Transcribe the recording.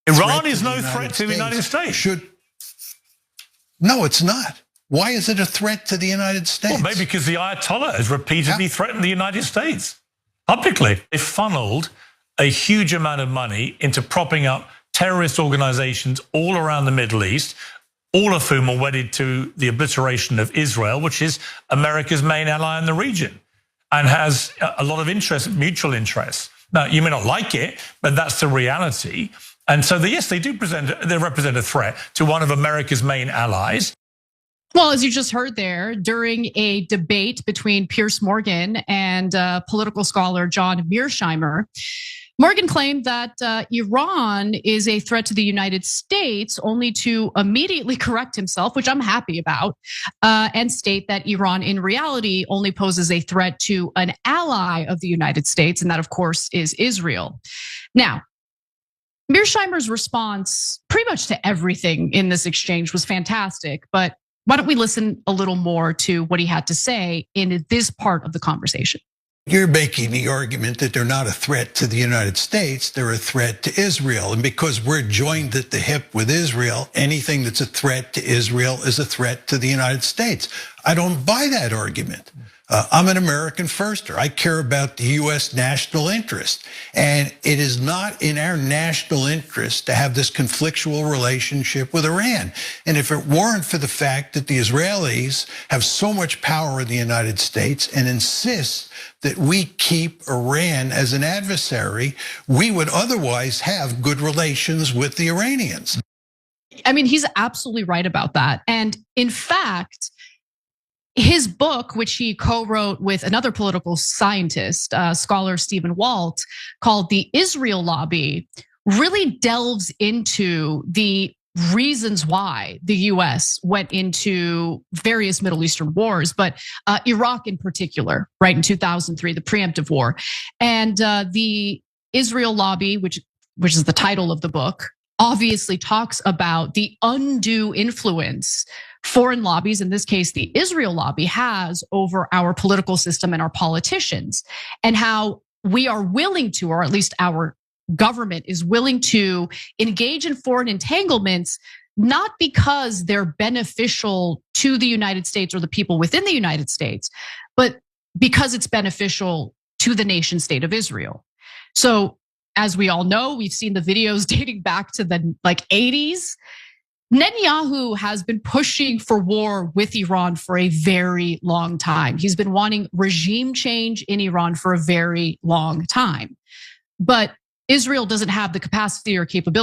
Iran is no threat to the United States. No, it's not. Why is it a threat to the United States? Well, maybe because the Ayatollah has repeatedly threatened the United States publicly. They funneled a huge amount of money into propping up terrorist organizations all around the Middle East, all of whom are wedded to the obliteration of Israel, which is America's main ally in the region, and has a lot of interest, mutual interests. Now, you may not like it, but that's the reality. And so, yes, they represent a threat to one of America's main allies. Well, as you just heard there, during a debate between Piers Morgan and political scholar John Mearsheimer, Morgan claimed that Iran is a threat to the United States, only to immediately correct himself, which I'm happy about, and state that Iran in reality only poses a threat to an ally of the United States, and that of course is Israel. Now, Mearsheimer's response pretty much to everything in this exchange was fantastic, but why don't we listen a little more to what he had to say in this part of the conversation? You're making the argument that they're not a threat to the United States, they're a threat to Israel. And because we're joined at the hip with Israel, anything that's a threat to Israel is a threat to the United States. I don't buy that argument. I'm an American firster. I care about the US national interest. And it is not in our national interest to have this conflictual relationship with Iran. And if it weren't for the fact that the Israelis have so much power in the United States and insist that we keep Iran as an adversary, we would otherwise have good relations with the Iranians. I mean, he's absolutely right about that. And in fact, his book, which he co-wrote with another political scientist, scholar Stephen Walt, called The Israel Lobby, really delves into the reasons why the US went into various Middle Eastern wars, but Iraq in particular, right in 2003, the preemptive war. And the Israel Lobby, which is the title of the book, obviously talks about the undue influence foreign lobbies, in this case, the Israel lobby, has over our political system and our politicians, and how we are willing to, or at least our government is willing to engage in foreign entanglements, not because they're beneficial to the United States or the people within the United States, but because it's beneficial to the nation state of Israel. So as we all know, we've seen the videos dating back to the 80s. Netanyahu has been pushing for war with Iran for a very long time. He's been wanting regime change in Iran for a very long time. But Israel doesn't have the capacity or capability